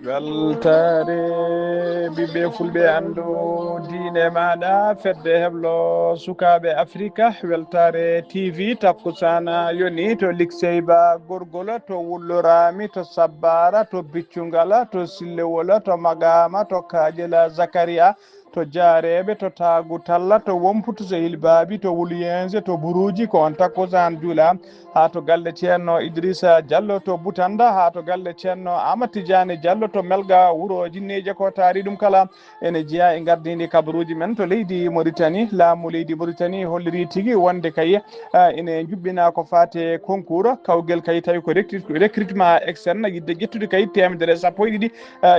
weltare ɓiɓɓe fulɓe andu diine maɗa fedde heblo sukaɓe africa weltare tv takkusana yoni to likseyba gorgola to wullorami to sabbara to biccugala to sillewola to magama to kaƴela zacharia to jaareɓe to taagu talla to womputu so hilbabi to wuluyense to buruji ko on takkusan juula ha to galle ceerno Idrissa Diallo to Boutanda ha to galle ceerno Amadou Tidiane Diallo to melga wuuro jinneje ko taari ɗum kala ene jeeya e gardidi kabaruji men to leydi Mauritanie laamu leydi Mauritanie holliri tigui wonde kay ene jubbina ko fate concours kawguel kay tawi ko recrutement externe yidde ƴettude kay 150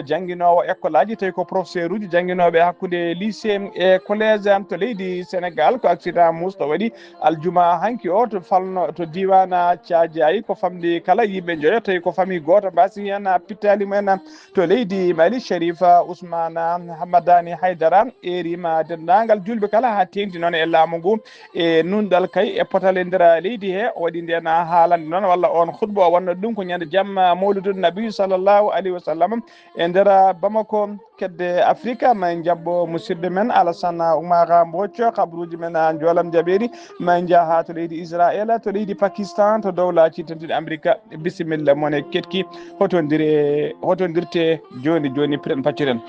jangguinowo école aji tawi ko professeur uji jangguinoɓe hakkude lycée e collége am to leydi Sénégal ko accident musɗo waɗi aljuma hanki o to falno to diwana Thiadiaye ko famdi kala yimɓe joyo tawi ko famille goto mbasi hen pittali mumen to leydi Mali Sharifa Ousmane Hamadani Haydara erima dendagal julɓe kala ha tengti noon e laamu ngu e nunɗal kay e potal e nder leydi he waɗi nden haalande noon walla on khutba o wonno ɗum ko ñande jamma mawludun nabi sallllahu alayhi wa sallam e nder Bamako kedde Afrique ma jabbo musidɗo men Alassane Oumar Mbocco kabaruji men joolam jaɓeri ma jaaha to leydi Israël to leydi Pakistan to dowlaci tentuɗe Amérique bisimilla mone ketki hotodirte joni joni piren pacciren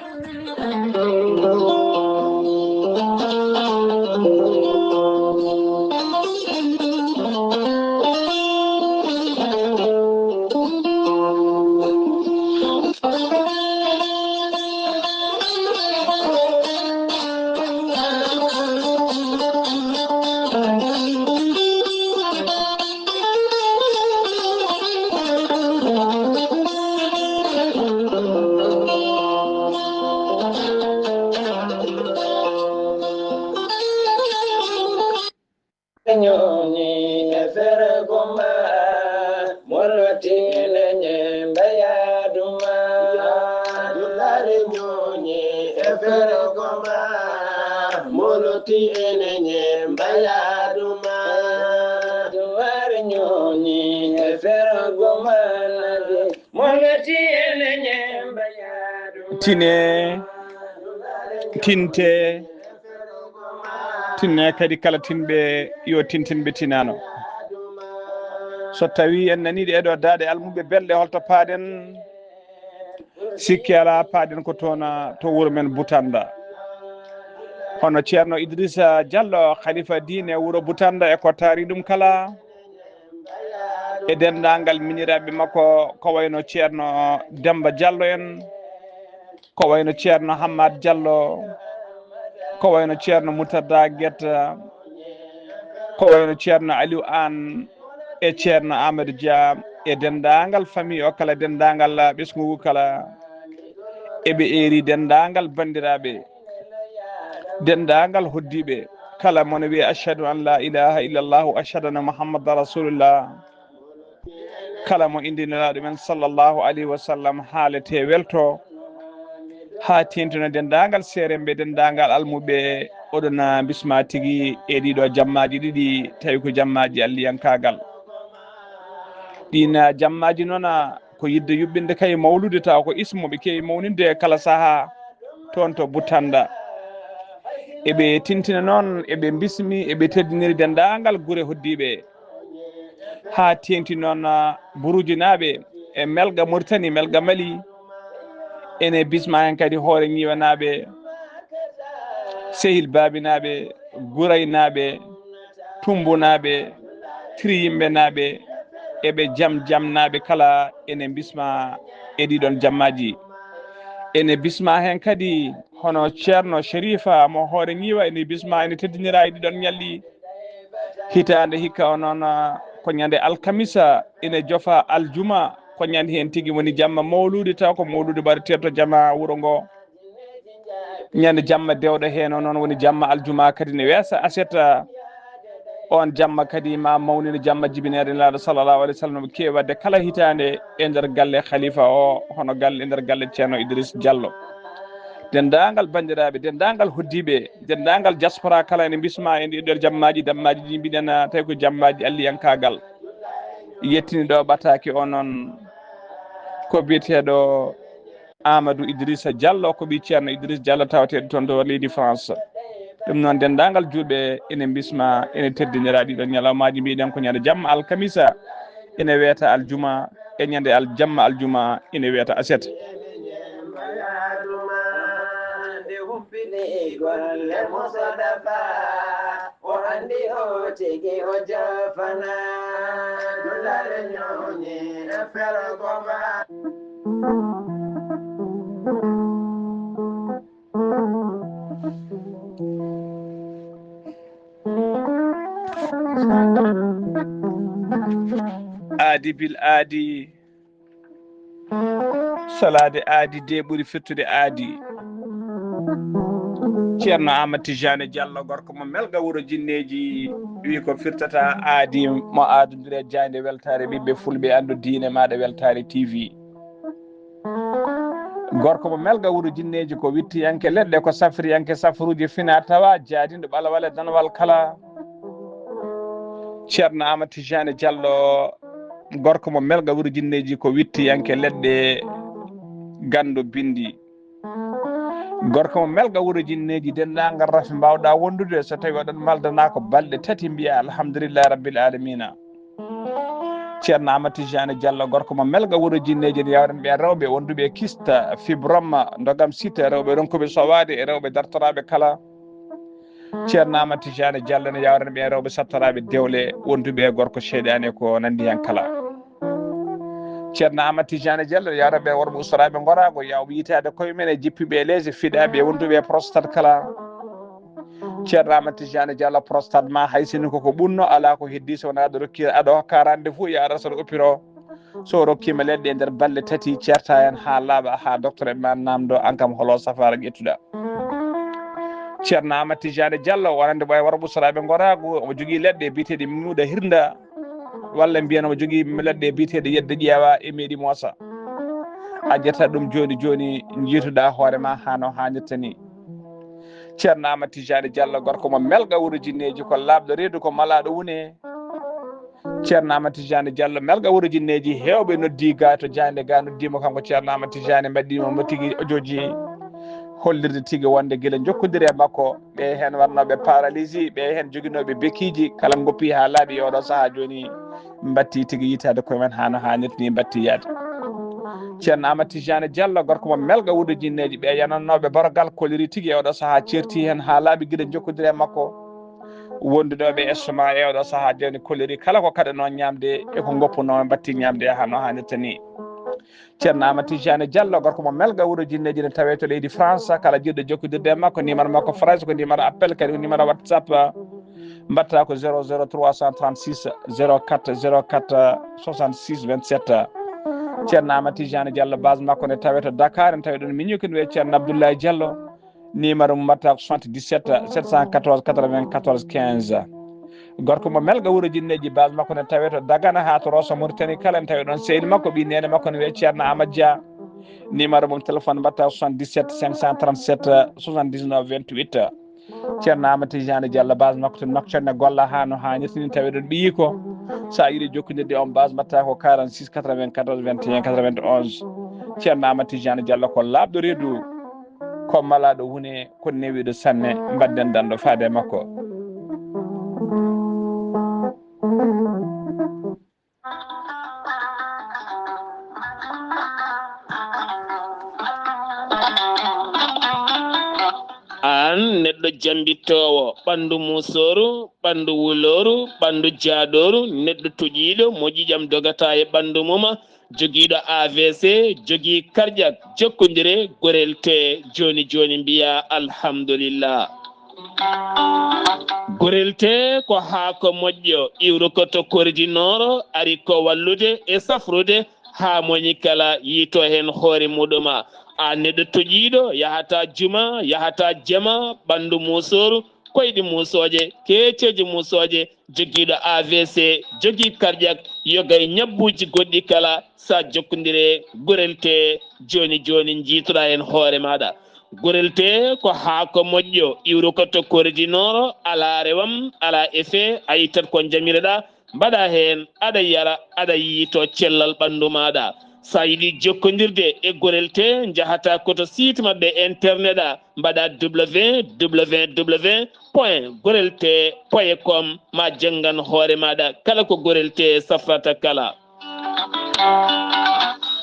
tine tinte tinne kadi kala tinɓe yo tintinɓe tinano so tawi en naniɗe eɗo daade almuɓe belɗe holto paaɗen sikki ala paaɗen ko toon to wuuro men Boutanda hono ceerno Idrissa Diallo khalifa diine wuuro Boutanda e ko taari ɗum kala e dendagal miniraɓe makko ko wayno ceerno Demba Diallo en ko wayno ceerno Hammad Diallo ko wayno ceerno Moutada Guetta ko wayno ceerno Aliou Anne e ceerno Amadou Dia e dendagal famille o kala dendagal ɓesgugu kala eɓe eri dendagal bandiraɓe dendagal hoddiɓe kala mone wiye ashhadu an la ilaha illallah wa ashhadu anna muhammadan rasulullah kala mo indiniraɗo men sallllahu alayhi wa sallam haalete welto ha tentino dendagal seremɓe dendagal almuɓe oɗon bisma tigui e ɗiɗo jammaji ɗiɗi tawi ko jammaji alliyankagal ɗin jammaji noon ko yidde yuɓɓinde kay mawlude taw ko ismoɓe kewi mawninde kala saaha toon to Boutanda eɓe tintina noon eɓe bismi eɓe teddiniri dendagal guure hoddiɓe ha tengti noon buruji naaɓe e melga Mauritanie melga Mali ene bisma hen kadi hoore ñiwanaɓe Sehil Babinaɓe Gouray naɓe Tumbu naɓe Triyimɓe naɓe eɓe jam naɓe kala ene bisma e ɗiɗon jammaji ene bisma hen kadi hono ceerno Sherifa mo hoore ñiwa ene bisma ene teddinira e ɗiɗon ñalli hitande hikka o noon ko ñande alkamisa ene jofa aljuma ko ñande hen tigui woni jamma mawlude taw ko mawlude mbaɗeteɗo jamma wuuro ngo ñande jamma dewɗo hen o noon woni jamma aljuma kadi ne weesa asetta on jamma kadi ma mawnide jamma jibinede laaɗo sallllahu alayhi wa sallam no kewi wadde kala hitande e nder galle khalifa o hono galle e nder galle ceerno Idrissa Diallo dendagal bandiraɓe dendagal hoddiɓe dendagal diaspora kala ene bisma en ɗiɗo jammaji dammaji ɗi mbiɗen tawi ko jammaji alliyankagal yettini ɗo ɓataki o noon ko biyeteɗo Amadou Idrissa Diallo ko ɓi ceerno Idrissa Diallo tawateɗo toon to leydi France. ɗum noon dendagal julɓe ene bisma ene teddinira ɗiɗon ñalawmaji mbiɗen ko ñande jamma alkamisa ene wiyata aljuma e ñande jamma aljuma ene wiyata aset. aadi bil aadi salade aadi de ɓuuri fettude aadi ceerno Amadou Tijane Diallo gorko mo melga wuuro jinneji wi ko firtata aadi mo aadodire jande weltare ɓiɓɓe fulɓe andu diine maɗa weltare TV. gorko mo melga wuuro jinneji ko wittiyanke leɗɗe ko safriyanke safruji fina tawa jaadindo ɓalawale danwal kala ceerno Amadou Tijane Diallo gorko mo melga wuuro jinneji ko wittiyanke leɗɗe gando bindi gorko mo melga wuuro jinneji dendagal rafi mbawɗa wondude so tawi oɗon maldana ko balɗe tati mbiya alhamdulillahi rabbil alamina. ceerno Amadou Tijane Diallo gorko mo melga wuuro jinneji ne yawren ɓe rewɓe wonduɓe kista fibroma dogam sita rewɓe ronkuɓe sowade e rewɓe dartoraɓe kala ceerno Amadou Tijane Diallo ne yawren ɓe rewɓe sattoraɓe dewle wonduɓe gorko seeɗani ko nandi hen kala ceerno Amadou Tijane Diallo yawren ɓe worɓe ustoraɓe gorago yaw yitade koye men e jippiɓe leese fiɗaɓe wonduɓe prostate kala ceerno Amadou Tijane Diallo prostate ma haysini koko ɓunno ala ko heddi so wona aɗa rokki aɗa hokka rendez-vous ya ara saɗa oppiro so rokkima leɗɗe e nder balle tati certa hen ha laaɓa ha docteur en ma namdo an kam holo safara ƴettuɗa. ceerno Amadou Tijane Diallo wonande ɓoye worɓe ustoraɓe gorago omo jogui leɗɗe biteɗe muɗa hirda walla mbiyen omo jogui leɗɗe biteɗe yedde ƴeewa e meeɗi moosa a ƴetta ɗum joni joni jiituɗa hoorema hano hannirta ni. ceerno Amadou Tijane Diallo gorko mo melga wuuro jinneji ko labɗo reedu ko malaɗo wune ceerno Amadou Tijane Diallo melga wuuro jinneji hewɓe noddi ga to jande ga noddima kanko ceerno Amadou Tijane mbaɗɗimo mo tigui ojoji hollirde tigui wonde guila jokkodiri e makko ɓe hen wannoɓe paralysie ɓe hen joguinoɓe bekkiji kala goppi ha laaɓi oɗo saaha joni batti tigui yitade koyemen hano hannirta ni batti yaade. ceerno Amadou Tijane Diallo gorko mo melga wuuro jinneji ɓe yanannoɓe borogal koliri tigui e oɗo saaha certi hen ha laaɓi guila jokkodiri e makko wonduɗoɓe estoma e oɗo saaha joni koliri kala ko kaɗano ñamde eko goppuno batti ñamde hano hannirta ni. ceerno Amadou Tijane Diallo gorko mo melga wuuro jinneji ne tawe to leydi France kala jiɗɗo jokkodirde e makko numéro makko France ko numéro appel kadi ko numéro WhatsApp mbatta ko 00 336 04 04 66 27 ceerno Amadou Tijane Diallo base makko ne tawe to Dakar ne tawi ɗon miñi ko wiye ceerno Abdoulaye Diallo numéro mo mbatta ko 77 714 94 15 gorko mo melga wuuro jinneji base makko ne tawe to Dagana ha to Rosso Mauritanie kala ne tawi ɗon seydi makko ɓi nene makko ne wiye ceerno Amadou Dia numéro mum téléphone mbatta 77 537 79 28 ceerno Amadou Tijane Diallo base makko to Nouakchott golla ha no hannirta ni tawi ɗon ɓiyi ko sa yiiɗi jokkodirde on base mbatta ko 46 94 21 91 ceerno Amadou Tijane Diallo ko labɗo reedu ko malaɗo wune ko newiɗo sanne mbadden danɗo faade makko. an neɗɗo jambittowo ɓandu musoru ɓandu wuloru ɓandu jaadoru neɗɗo toƴiɗo mo ƴiƴam dogata e ɓandu muma joguiɗo AVC jogui cardiaque jokkodire gorel te joni joni mbiya alhamdulillah. gorel te ko haako moƴƴo iwru ko to koridinoro ari ko wallude e safrude ha moñi kala yiito hen hoore muɗuma a neɗɗo toƴiɗo yahata juma yahata jama ɓandu musoru koyɗi musoje keceji musoje joguiɗo AVC jogui cardiaque yoga e ñabbuji goɗɗi kala sa jokkodire gorel te joni joni jiitoɗa hen hoore maɗa. gorel te ko haako moƴƴo iwru ko to koridinoro ala rewam ala effet ayi tan ko jamireɗa mbaɗa hen aɗa yara aɗa yiito cellal ɓandu maɗa sa yiɗi jokkodirde e gorel te jahata koto site mabɓe internet a mbaɗa www.gorelte.com ma janggan hoore maɗa kala ko gorelte safrata kala.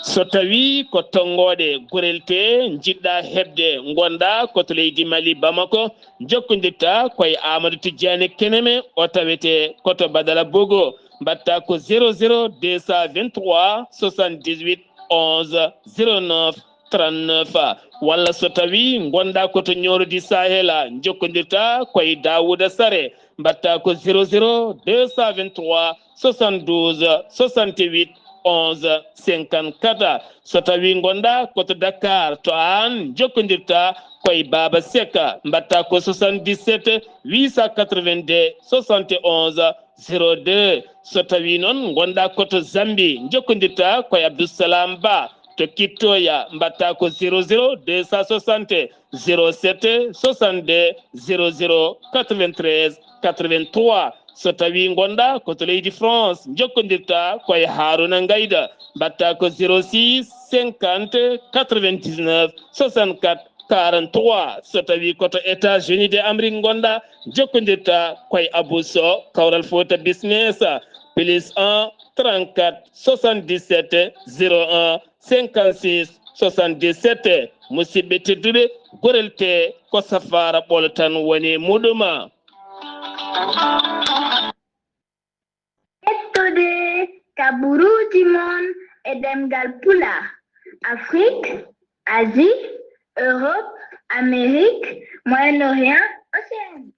So tawi ko tongoɗe gorelte jiɗɗa hebde gonda koto leydi Mali Bamako jokkodirta koye Amadou Tidiane Keneme o tawete koto Badala Bogo mbatta ko 00 223 78 11 09 39 walla so tawi gonda koto ñorodi Sahela jokkodirta koye Dawouda Sare mbatta ko 00 223 72 68 11 54 so tawi gonda koto Dakar to an jokkodirta koye Baba Seka mbatta ko 77 882 71 02 so tawi noon gonda koto Zambi jokkodirta koye Abdoussalam Ba to Kittoya mbatta ko 00 260 07 62 00 93 83 so tawi gonda koto leydi France jokkodirta koye Haruna Ngayda mbatta ko 06 50 99 64 43 so tawi koto États-Unis de Amérique gonda jokkodirta koye Abousso Kawral Fouta Business plus 1 34 77 01 56 77 musidɓe tedduɓe gorelte ko safara ɓolo tan woni muɗuma. Hettude kaburuji mon e ɗemgal pula Afrique, Asie, Europe, Amérique, Moyen-Orient, Océanie.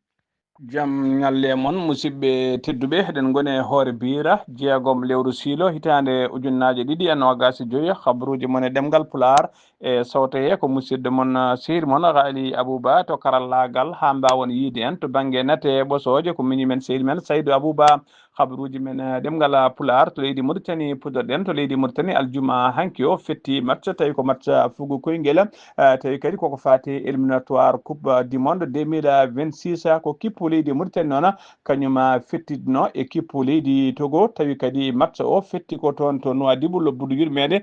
Jam ñalle mon musidɓe tedduɓe eɗen goni e hoore bira jeegom lewru siilo hitande ujunnaje ɗiɗi e nogas joyi habaruji mon e ɗemgal pular e sawtoye ko musidɗo mon sehil mon Ali Abouba to karallagal ha mbawon yiide en to banggue nate ɓosoje ko minimen sehil men Saydou Abouba habaruji men ɗemgal pular to leydi Mauritanie puɗɗoɗen to leydi Mauritanie aljuma hanki o fetti match tawi ko match fugo koyguel tawi kadi koko fati éliminatoire coupe du monde 2026 ko kippu leydi Mauritanie noon kañum fettidno équipe leydi Togo tawi kadi match o fetti ko toon to Nouadhibou lobbudu yurmede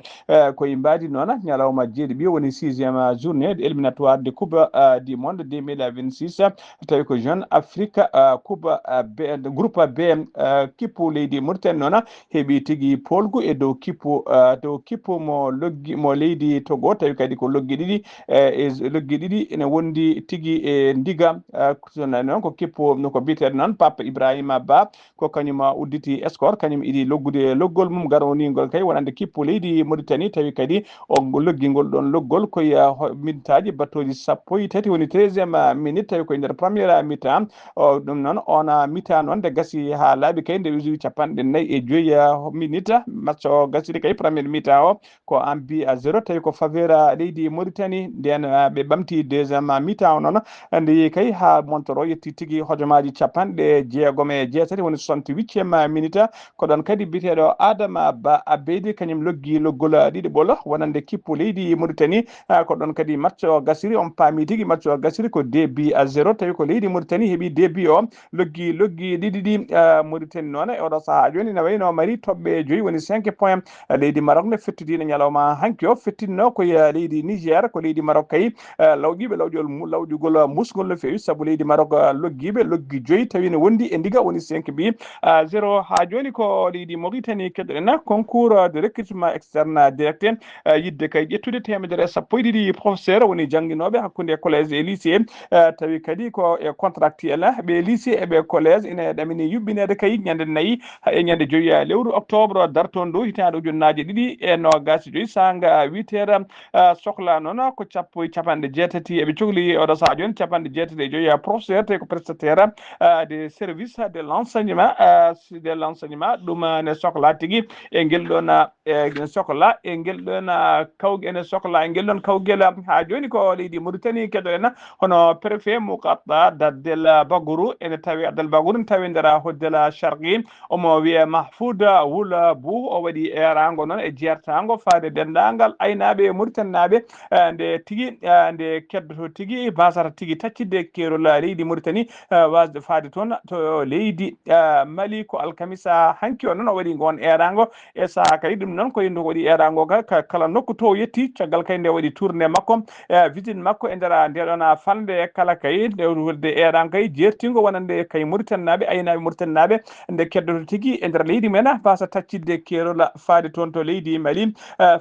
koye mbadi noon ñalawma jeeɗiɓi woni 6e journée de éliminatoire de coupe du monde 2026 tawi ko Jeune Afrique coupe groupe B kippu leydi Mauritanie noon heeɓi tigui polgu e dow kippu mo leydi Togo tawi kadi ko loggi ɗiɗi loggi ɗiɗi ene wondi tigui e ndiga noon ko kippu ko biteɗo noon Pape Ibrahima Ba ko kañum udditi score kañum iɗi loggude loggol mum garonigol kay wonande kippu leydi Mauritanie tawi kadi o loggingol ɗon loggol koye minutaji battoji 13 woni 13e minute tawi koye nder premiére mi-temps ɗum noon on mi-temps noon nde gasi ha laaɓi kay nde wisi 45 minute match o gasiri kay premiére mi-temps o ko en but à 0 tawi ko faveur leydi Mauritanie nden ɓe ɓamti deuxiéme mi-temps o noon nde yeehi kay ha montre o yetti tigui hojomaji jeegom woni 68e minute ko ɗon kadi biteɗo Adama Ba Abeydi kañum loggi loggol ɗiɗi ɓolo wonande kippu leydi Mauritanie ko ɗon kadi match o gasiri on paami tigui match o gasiri ko 2 buts à 0 tawi ko leydi Mauritanie heeɓi 2 buts o loggi ɗiɗi ɗi Mauritanie noon e oɗo saaha joni ne wayno mari toɓɓe 5 woni 5 point leydi Maroc ne fettidino ñalawma hanki o fettidino koye leydi Niger ko leydi Maroc kay lawƴiɓe lawƴugol musgol no fewi saabu leydi Maroc loggiɓe loggi 5 tawi ne wondi e ndiga woni 5 buts à 0 ha joni ko leydi Mauritanie keɗoɗen concours de recrutement externe direct yidde kay ƴettude 112 professeur woni jangguinoɓe hakkude collège et lycée tawi kadi ko e contractuel ɓe lycée eɓe collège ina ɗamini yuɓɓinede kay ñande 4 e ñande 5 lewru octobre darton ɗo hitande ujunnaje 2025 sanga 8h sohla noon ko capanɗe jeetati eɓe cohli oɗo saaha joni capanɗe jeetati e 5 professeur tawi ko prestataire des services de l'enseignement ɗum ne sohla tigui e guel ɗon ene sohla e guel ɗon ene sohla e guel ɗon kawguel ha joni ko leydi Mauritanie keɗoɗen hono préfet Moukatta Daddel Bagourou ene tawi Daddel Bagourou ne tawi nder hoddel sharqi omo wiye Mahfouda Wula Bou o waɗi erango noon e jertango faade dendagal aynaɓe Mauritanaɓe nde tigi nde keddoto tigi basata tigi taccidde kerol leydi Mauritanie wasde faade toon to leydi Mali ko alkamisa hanki o noon o waɗi gon erango e saha kay ɗum noon ko yinde waɗi erango kala nokku to yetti caggal kay nde waɗi tourné makko visite makko e nder ndeɗon falde kala kay nde wurde eran kay jertingo wonande kay Mauritanaɓe aynaɓe Mauritanaɓe nde keddoto tigi e nder leydi men basa taccidde kerol faade toon to leydi Mali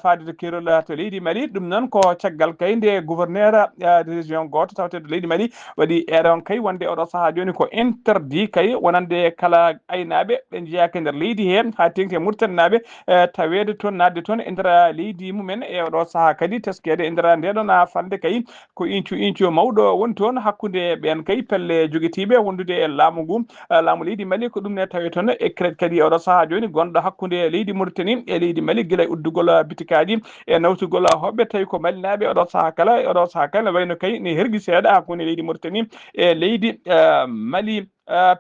faade to kerol to leydi Mali ɗum noon ko caggal kay nde gouverneur région goto tawteɗo leydi Mali waɗi eran kay wonde oɗo saaha joni ko interdit kay wonande kala aynaɓe ɓe jeeyaka nder leydi he ha tengti Mauritanaɓe tawede toon nadde toon e nder leydi mumen e oɗo saaha kadi teskede e nder ndeɗon falde kay ko incu mawɗo woni toon hakkude ɓen kay pelle joguitiɓe wondude e laamu ngu laamu leydi Mali ko ɗum ne tawe toon e crête kadi oɗo saaha joni gonɗo hakkude leydi Mauritanie e leydi Mali guila uddugol bitikaji e nawtugol hoɓɓe tawi ko malinaɓe oɗo saaha kala wayno kay ne hergui seeɗa hakkude leydi Mauritanie e leydi Mali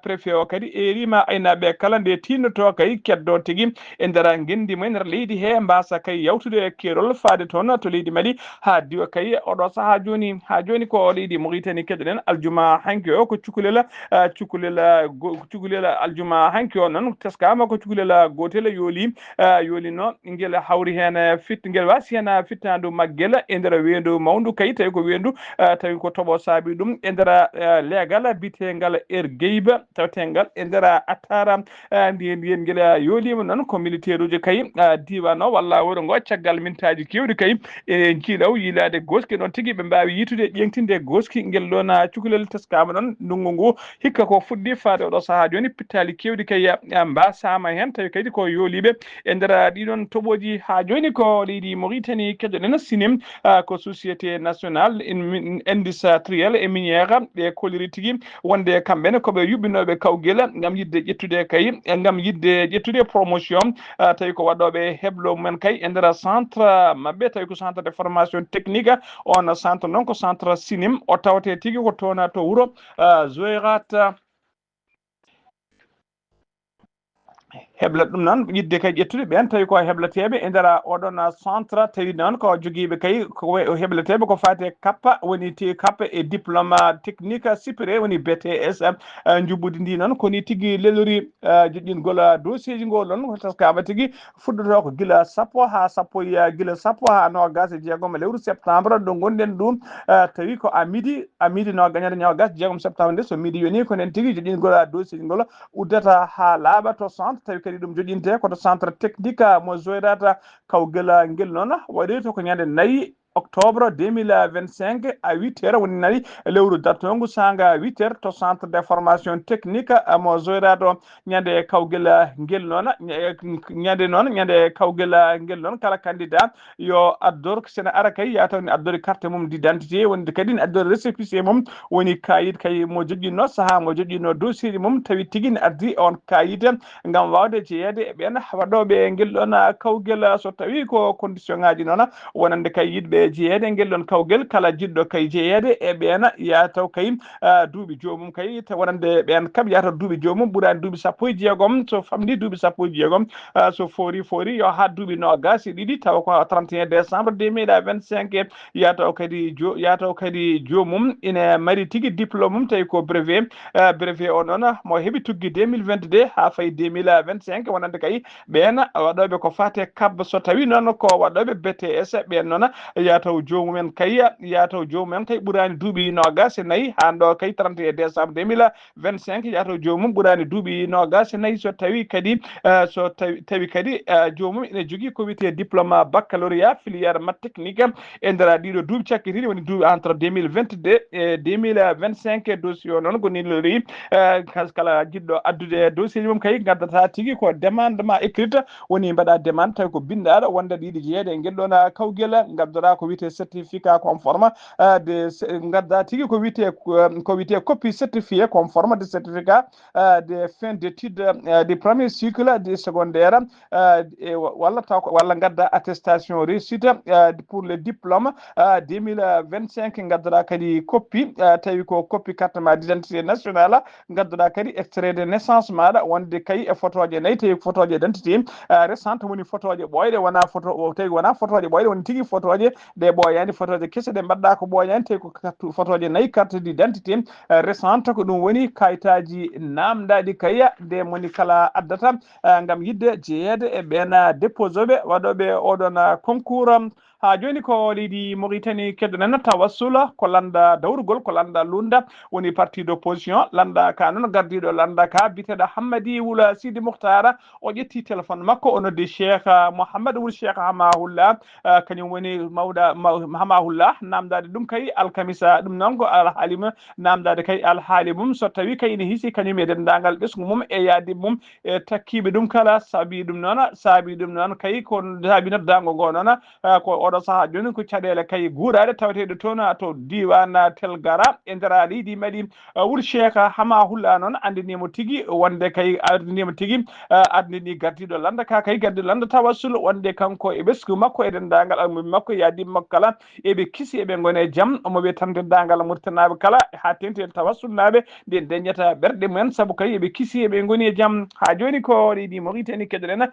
préfet o kadi erima aynaɓe kala nde tinnoto kay keddo tigui e nder guendi mumen nder leydi he mbasa kay yawtude kerol faade toon to leydi Mali ha diwa kay oɗo saaha joni ko leydi Mauritanie keddoɗen aljuma hanki o ko cukalel aljuma hanki o noon teskama ko cukalel gotel yoolino guel hawri hen guel wasi hen fittandu maggel e nder wendu mawdu kay tawi ko wendu tawi ko toɓo saabi ɗum e nder leegal bitegal Gueyba tawatengal e nder attara ndiyen guel yoolima noon ko militaire uji kay diwan o walla wuro ngo caggal mintaji kewɗi kay e jiilaw yilade goski ɗon tigui ɓe mbawi yitude ƴeŋtinde goski guel ɗon cukalel teskama ɗon ndungu ngu hikka ko fuɗɗi faade oɗo saaha joni pittali kewɗi kay mbasama hen tawi kadi ko yooliɓe e nder ɗiɗon toɓoji ha joni ko leydi Mauritanie keddoɗen sinem ko société nationale industrielle et miniére ɓe koliri tigui wonde kamɓene koɓe yuɓɓinoɓe kawguel gam yidde ƴettude kay gam yidde ƴettude promotion tawi ko waɗoɓe heblo mumen kay e nder centre mabɓe tawi ko centre de formation technique on centre noon ko centre sinim o tawate tigui ko toon to wuuro Zoyrat heblat ɗum noon yidde kay ƴettude ɓen tawi ko heblateɓe e nder oɗon centre tawi noon ko joguiɓe kay ko heblateɓe ko fate kappa woni kappa e diplôme technique supérieur woni BTS jubbude ndi noon koni tigui lelori joƴƴingol dossier ji ngol ɗon taskama tigui fuɗɗoto ko guila sappo ha nogas e jeegom lewru septembre ɗo gonɗen ɗum tawi ko a midi no gagnade nogas jeegom septembre nde so midi yoni ko nen tigui joƴƴingol dossier ji ngol uddata ha laaɓa to centre tawi kadi ɗum joƴinte koto centre technique mo joyrata kawguel guel noon waɗi to ko ñande 4 octobre 2025 à 8h woni nari lewru dartongu sanga 8h to centre de formation technique mo joyrato ñande kawguel guel noon ñande kawguel guel noon kala candidat yo addor sene ara kay yatawni addori carte mum d'identité wonde kadi ne addori récépissé mum woni kayit kay mo joƴƴinno saaha mo joƴƴinno dossier ji mum tawi tigui ne addi on kayit gam wawde jeeyede e ɓen waɗoɓe guel ɗon kawguel so tawi ko condition ngaji noon wonande kay yiɗɓe jeeyede guel ɗon kawguel kala jiɗɗo kay jeeyede e ɓen yataw kay duuɓi jomum kay wonande ɓen kam yataw duuɓi jomum ɓuurani duuɓi 16 so famɗi duuɓi 16 so foori yo ha duuɓi nogas e ɗiɗi tawa ko 31 décembre 2025 yataw kadi jomum ina mari tigui diplôme mum tawi ko brevet o noon mo heeɓi tuggi 2022 ha fayi 2025 wonande kay ɓen waɗoɓe ko fate kabba so tawi noon ko waɗoɓe BTS ɓen noon yataw jomumen kay ɓuurani duuɓi nogas e nayyi ha ɗo kay 31 décembre 2025 yataw jomum ɓuurani duuɓi nogas e nayyi so tawi kadi jomum ene jogui ko wiyete diplôme baccalauréat filière maths technique e nder ɗiɗo duuɓi cakkitiɗi woni duuɓi entre 2022 et 2025 dossier o noon ko ni lori kala jiɗɗo addude dossier ji mum kay gaddata tigui ko demandement écrite woni mbaɗa demande tawi ko bindaɗo wonde ɗiɗi jeeyede e guel ɗon kawguel gaddora ko wiyete certificat conforme de gadda tigi ko wiyete copie certifié conforme de certificat de fin d'étude du premier cycle du secondaire walla taw walla gadda attestation réussite pour le diplôme 2025 gadduɗa kadi copie tawi ko copie carte ma d'identité nationale gadduɗa kadi extrait de naissance maɗa wonde kay e photoje nayyi tawi photoje d'identité récente woni photoje ɓoyɗe wona photo tawi wona photoje ɓoyɗe woni tigui photoje ɗe ɓoyani photoje kesse ɗe mbaɗɗa ko ɓoyani tawi ko photoje nayyi carte d'identité récente ko ɗum woni kayitaji namdaɗi kayya nde moni kala addata gam yidde jeeyede e ɓen déposoɓe waɗoɓe oɗon concours ha joni ko leydi Mauritanie keddonen tawassula ko landa dawrugol ko landa lunda woni parti d' opposition landa ka noon gardiɗo landa ka biteɗo Hammadi Wula Sidi Mouhtara o ƴetti téléphone makko o noddi Cheikh Mouhammad Wul Cheikh Hamahullah kañum woni mawɗa Hamahullah namdade ɗum kay alkamisa ɗum noon ko alhaalima namdade kay alhaali mum so tawi kay ne hiisi kañum e dendagal ɓesgu mum e yaadi mum e takkiɓe ɗum kala saabi ɗum noon kay ko saabi noddago ngo noon ko oɗo saaha joni ko caɗele kay guuɗaɗe taweteɗe toon to diwan Telgara e nder leydi Mali Wul Cheikh Hamahullah noon andinimo tigui wonde kay ardinimo tigui ardini gardiɗo landa ka kay gardiɗo landa tawassul wonde kanko e ɓesgu makko e dendagal almumi makko yaadi makko kala eɓe kiisi eɓe gone jaam omo wiya tan dendagal murtanaɓe kala ha tengti tawassulnaɓe nde dañata ɓerɗe mumen saabu kay eɓe kiisi eɓe goni e jaam ha joni ko leydi Mauritanie keɗoɗen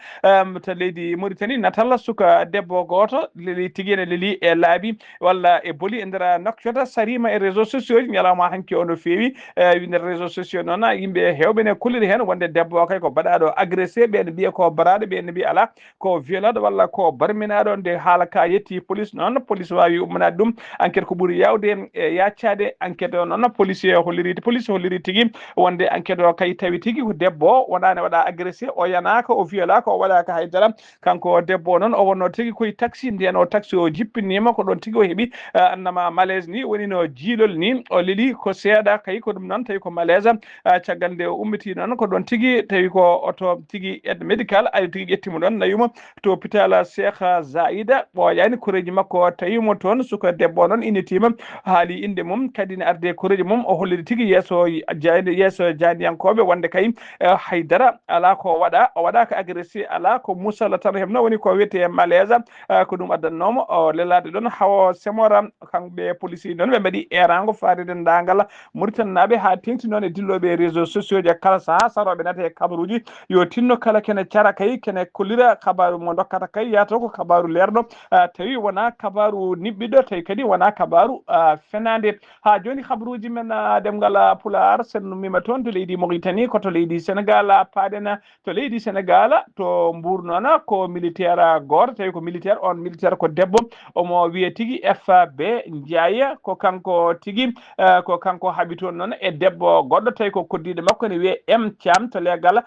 to leydi Mauritanie natal suka debbo goto leli tigui ene leeli e laabi walla e booli e nder nokkata sarima e réseaux sociaux ji ñalawma hanki o no feewi nder réseaux sociaux noon yimɓe hewɓe ne kulliri hen wonde debbo o kay ko baɗaɗo agressé ɓe mbiya ko baraɗo ɓe mbiya ala ko violaɗo walla ko barminaɗo nde haala ka yetti police noon police wawi ummanade ɗum enquête ko ɓuuri yawde e yaccade enquête o noon police holliri tigui wonde enquête o kay tawi tigui ko debbo o wonani waɗa agressé o yanaka o violaka o waɗaka haydara kanko debbo o noon o wonno tigui koye taxi nden o taxi o jippinima ko ɗon tigui o heeɓi annama malaise ni woni no jiilol ni o leeli ko seeɗa kay ko ɗum noon tawi ko malaise caggal nde o ummiti noon ko ɗon tigui tawi ko oto tigui aide médical ari tigui ƴettimo ɗon nayuma to hôpital Cheikh Zaïda ɓooyani koreji makko tawimo toon suka debbo noon innitima haali inde mum kadi ne arde koreji mum o holliri tigui yesso janiyankoɓe wonde kay haydara ala ko waɗa o waɗaka agressé ala ko musalla tan hebno woni ko wiyete malaise ko ɗum addannoma o lelade ɗon hawo semora kamɓe police noon ɓe mbaɗi erango faade dendagal Mauritanie ha tengti noon e dilloɓe réseaux sociaux ji kala saaha saroɓe nata e kabaruji yo tinno kala kene cara kay kene kollira kabaru mo dokkata kay yataw ko kabaru lerɗo tawi wona kabaru niɓɓiɗo tawi kadi wona kabaru fenade ha joni habaruji men demgal Pulaar sen numima toon to leydi Mauritanie koto leydi Sénégal paaɗen to leydi Sénégal to Mbour noon ko militaire goto tawi ko militaire on militaire ko debbo omo wiye tigui FB Ndiaye ko kanko tigui ko kanko haaɓi toon noon e debbo goɗɗo tawi ko koddiɗo makko ne wiye M Thiam to leegal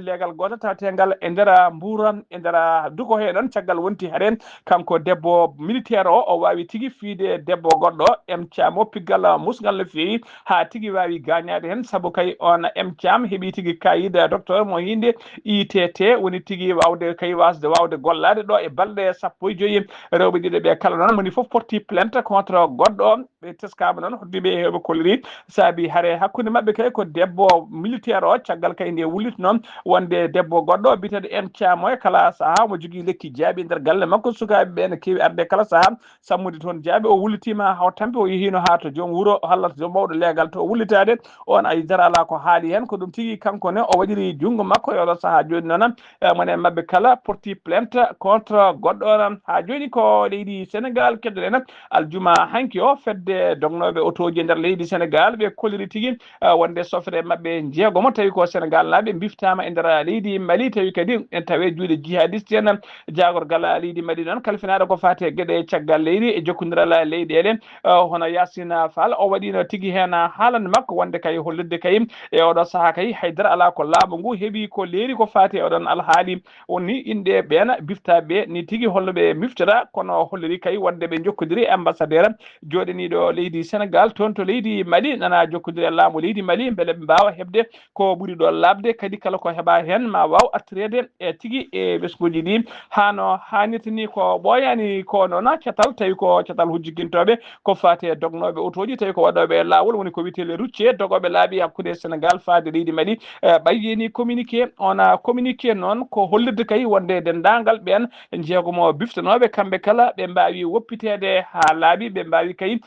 leegal goto tawategal e nder Mbour e nder dugo he ɗon caggal wonti haren kanko debbo militaire o wawi tigui fiide debbo goɗɗo M Thiam o piggal musgal no fewi ha tigui wawi gagnade hen saabu kay on M Thiam heeɓi tigui kayide docteur mo hinde ITT woni tigui wawde kay wawde gollade ɗo e balɗe 15 rewɓe ɗiɗo ɓe kala noon moni foof porti plainte contre goɗɗo ɓe teskama noon hoddiɓe heɓe kolliri saabi haare hakkude mabɓe kay ko debbo militaire o caggal kay nde wulliti noon wonde debbo goɗɗo biteɗo M Thiam o kala saaha mo jogui lekki jaabi nder galle makko sukaɓe ɓe ne kewi arde kala saaha sammude toon jaabi o wullitima haw tampi o yehino ha to joom wuuro hallata joom mawɗo leegal to wullitade on aydara ala ko haali hen ko ɗum tigui kanko ne o waɗiri junggo makko e oɗo saaha joni noon monen mabɓe kala porti plainte contre goɗɗo on ha joni ko leydi Sénégal keddoɗen aljuma hanki o fedde dognoɓe autoji nder leydi Sénégal ɓe kolliri tigui wonde sofre mabɓe jeegomo tawi ko Sénégal naaɓe biftama e nder leydi Mali tawi kadi en tawe juuɗe jihadiste en jagorgal leydi Mali noon kalfinaɗo ko fate gueɗe caggal leydi e jokkodiral leyɗele hono Yassine Fall o waɗino tigui hen haalande makko wonde kay hollirde kay e oɗo saaha kay haydara ala ko laamu ngu heeɓi ko leeri ko fate oɗon alhaali woni inɗe ɓen biftaɓe ni tigui holnoɓe miftata kono holliri kay wonde ɓe jokkodiri ambassadeur joɗaniɗo leydi Sénégal toon to leydi Mali nana jokkodiri e laamu leydi Mali beele ɓe mbawa hebde ko ɓuuri ɗo labde kadi kala ko heeɓa hen ma waw artirede e tigui e ɓesguji ɗi hano hannirta ni ko ɓooyani ko noon catal tawi ko catal hujjigintoɓe ko fate dognoɓe otoji tawi ko waɗoɓe lawol woni ko witele routier dogoɓe laabi hakkude Sénégal faade leydi Mali ɓayyeni communiqué ona communiqué noon ko hollirde kay wonde dendagal ɓen jeegomo biftanoɓe kamɓe kala ɓe mbawi woppitede ha laaɓi ɓe mbawi kay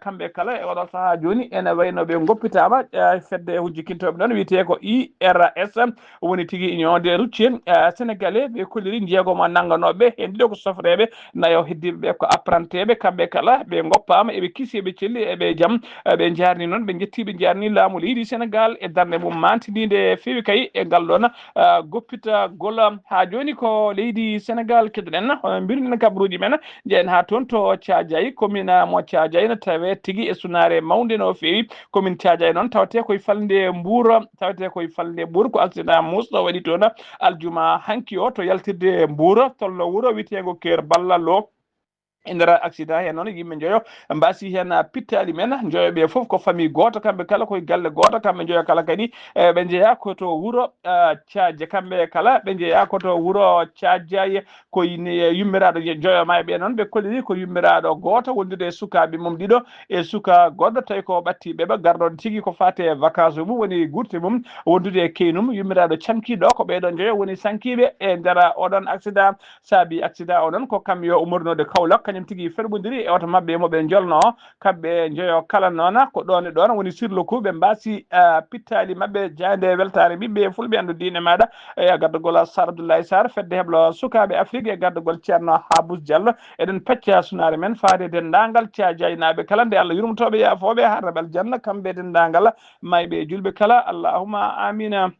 kamɓe kala e oɗo saaha joni ene wayno ɓe goppitama fedde hujjikintoɓe noon wiyete ko IRS woni tigui union des routiers sénégalais ɓe kolliri jeegomo nangganoɓe hen ɗiɗo ko sofreɓe nayo heddiɓeɓe ko apprenteɓe kamɓe kala ɓe goppama eɓe kiisi eɓe celli eɓe jaam ɓe jarni noon ɓe jetti ɓe jarni laamu leydi Sénégal e darde mum mantidide fewi kay e ngal ɗon goppita gola ha joni ko leydi Sénégal keddoɗen hono mbirɗen kabaruji men jeeyen ha toon to Thiadiaye commune mo Thiadiaye ne tawe tigui e sunare mawde no fewi commune Thiadiaye noon tawate koye falde Mbour tawate koye falde Mbour ko accident musɗo waɗi toon aljuma hanki o to yaltirde Mbour tolno wuuro witego Keur Ballal e nder accident hen noon yimɓe joyo mbasi hen pittali men joyoɓe foof ko famille goto kamɓe kala koye galle goto kamɓe joyo kala kadi ɓe jeeya koto wuuro Thiadje kamɓe kala ɓe jeeya koto wuuro Thiadiaye ko yummiraɗo joyoma e ɓe noon ɓe kolliri ko yummiraɗo goto wondude e sukaɓe mum ɗiɗo e suka goɗɗo tawi ko ɓattiɓeɓe garɗon tigui ko fate vacance mum woni gurti mum wondude e keynum yummiraɗo cankiɗo ko ɓeɗon joyo woni sankiɓe e nder oɗon accident saabi accident o noon ko camion ummornode Kaolack kañum tigui ferɓodiri e oto mabɓe moɓe jolno kamɓe joyo kala noon ko ɗon e ɗon woni sur le coup ɓe mbasi pittali mabɓe jande weltare ɓiɓɓe fulɓe andu diine maɗa e gardugol Sar Abdoulaye Sarr fedde heblo sukaɓe Afrique e gardugol ceerno Habous Diallo eɗen pecca sunare men faade dendagal Thiadiaye naaɓe kala nde Allah yurmotoɓe yafoɓe harraɓe aljanna kamɓe dendagal mayɓe julɓe kala allahumma amina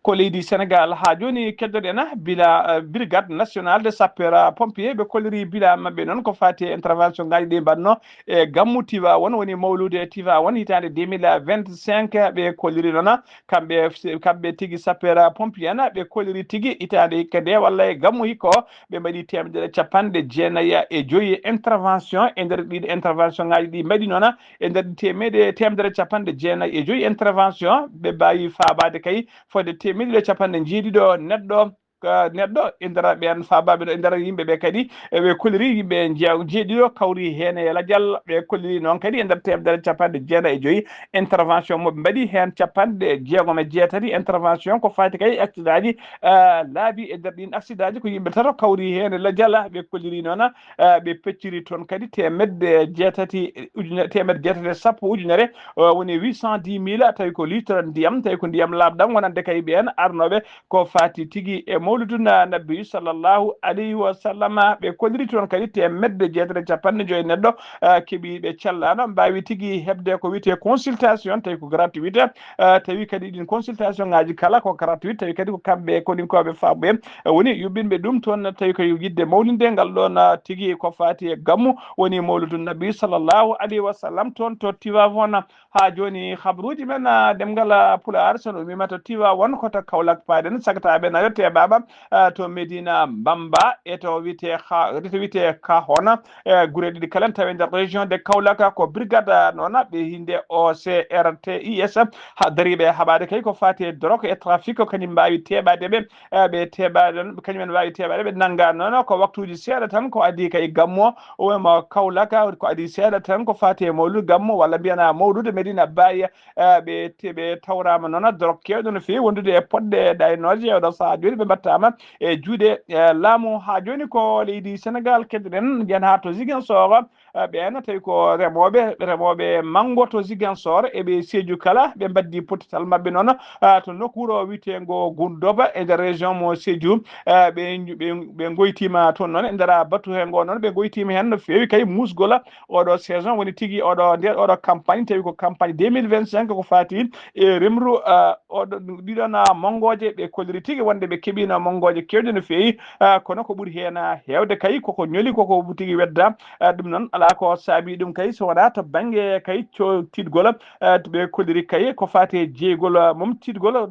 ko leydi Sénégal ha joni keddoɗen bila brigade nationale de sapeur pompier ɓe kolliri bila mabɓe noon ko fati intervention ngaji ɗi mbanno e gammu Tivaouane woni mawlude Tivaouane hitande 2025 ɓe kolliri noon kamɓe tigui sapeur pompier en ɓe kolliri tigui hitande hikka nde walla e gammu hikka o ɓe mbaɗi 195 intervention e nder ɗiɗi intervention ngaji ɗi mbaɗi noon e nder 195 intervention ɓe mbawi fabade kay fodde 150 neɗɗo e nder ɓen fabaɓe ɗo e nder yimɓeɓe kadi ɓe kolliri yimɓe jeeɗiɗo kawri hen e ladial ɓe kolliri noon kadi e nder 195 intervention moɓe mbaɗi hen 68 intervention ko fati kay accident ji laabi e nder ɗin accident ji ko yimɓe tato kawri hen e ladial ɓe kolliri noon ɓe pecciri toon kadi temedde jeetati ujunere woni 810 000 tawi ko litre ndiyam tawi ko ndiyam labɗam wonande kay ɓen arnoɓe ko fati tigui e mawluduna nabbiyu sallllahu alayhi wa sallam ɓe kolliri toon kadi temedde jeetati capanɗe joyyi neɗɗo keeɓiɓe cellano mbawi tigui hebde ko wiyete consultation tawi ko gratuité tawi kadi ɗin consultation ngaji kala ko gratuit tawi kadi ko kamɓe koninkoɓe faɓe woni yuɓɓinɓe ɗum toon tawi ko yidde mawlide ngal ɗon tigui ko fati e gammu woni mawludu nabbiyu sallllahu alayhi wa sallam toon to Tivaouane ha joni habaruji men demgal Pulaar sono umima to Tivaouane koto Kaolack paɗen sagataɓe nayo te baba to Medina Bamba e to wiyete Kahone guure ɗiɗi kala tawi nder région de Kaolack ko brigade noon ɓe hinde OCRTIS ha dariɓe haɓade kay ko fati e drogue e trafic kañum mbawi teɓade ɓe teɓaɗon kañumen mbawi teɓade ɓe nangga noon ko waktuji seeɗa tan ko adi kay gammu o wema Kaolack ko adi seeɗa tan ko fati e mawlud gammu walla mbiyana mawlude Medina Baye ɓe tawrama noon drogue kewɗo no fewi wondude e poɗɗe ɗaynoje oɗo saaha joni ɓe mbattama e juuɗe laamu ha joni ko leydi Sénégal keddoɗen jen ha to Ziguinchor ɓen tawi ko remoɓe mango to Ziguinchor eɓe Sédhiou kala ɓe mbaddi pottital mabɓe noon to nokkuro witego Goundoba e nder région mo Sédhiou ɓe goytima toon noon e nder batu he ngo noon ɓe goytima hen no fewi kay musgol oɗo saison woni tigui oɗo campagne tawi ko campagne 2025 ko fati e remru ɗiɗon mangoje ɓe kolliri tigui wonde ɓe keeɓino mangoje kewɗe no fewi kono ko ɓuuri hen hewde kay koko ñooli koko tigui wedda ɗum noon ala ko saabi ɗum kay so wona to banggue kay tidgol ɓe kolliri kay ko fati jeygol mom tidgol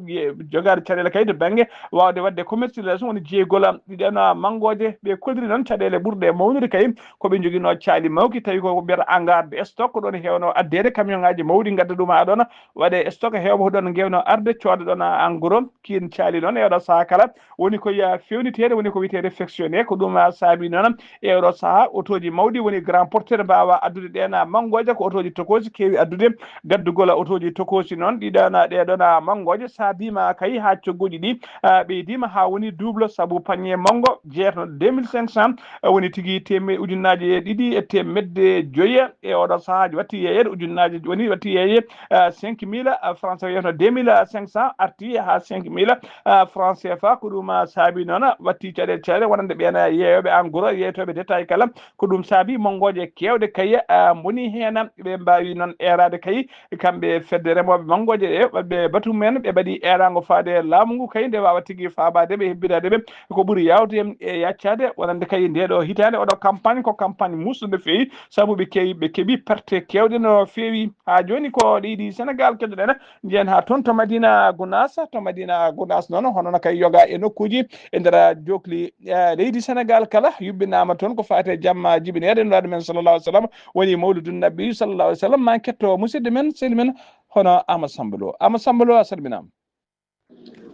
jogade caɗele kay to banggue wawde wadde commercialisation woni jeygol ɗiɗon mangoje ɓe kolliri noon caɗele ɓurɗe mawnude kay koɓe joguino caali mawki tawi ko mbiyata engrais de stock ɗon hewno addede camion ngaji mawɗi gadda ɗum ha ɗon waɗe stock hewɓe ɗon gewno arde cooda ɗon en gros kin caali noon e oɗo saaha kala woni ko ya fewnitede woni ko wiyete réfectionné ko ɗum saabi noon e oɗo saaha otoji mawɗi woni grand porteur mbawa addude ɗena mangoje ko otoji tokosi kewi addude gaddugol otoji tokosi noon ɗeɗona mangoje saabima kay ha coggoji ɗi ɓeydima ha woni double saabu panier mango jeetno 2500 woni tigui ujunnaje ɗiɗi e temedde joyyi e oɗo saaha watti yeyede ujunnaje woni watti yeye 5000 français wiyetno 2500 arti ha 5000 franc CFA ko ɗum saabi noon watti caɗele wonande ɓena yeeyoɓe en gros yeytoɓe détail kala ko ɗum saabi mangoje kewɗe kay boni hen ɓe mbawi noon erade kay kamɓe fedde remoɓe mangoje ɗe ɓe baatu men ɓe mbaɗi erago faade laamu ngu kay nde wawa tigui fabadeɓe hebbidadeɓe ko ɓuuri yawde e yaccade wonande kay ndeɗo hitande oɗo campagne ko campagne musɗo feewi saabu ɓe keeɓi perte kewɗe no feewi ha joni ko leydi Sénégal keɗoɗen jiyen ha toon to Madina Gounass noon honono kay yoga e nokkuji e nder jokli leydi Sénégal kala yuɓɓinama toon ko fate jamma jibinede nuraɗo men sallallah alih w sallam woni mawludun nabi sallallah alih w sallam ma ketto musidɗo men sehli men hono Amadou Samba Lo a salminama.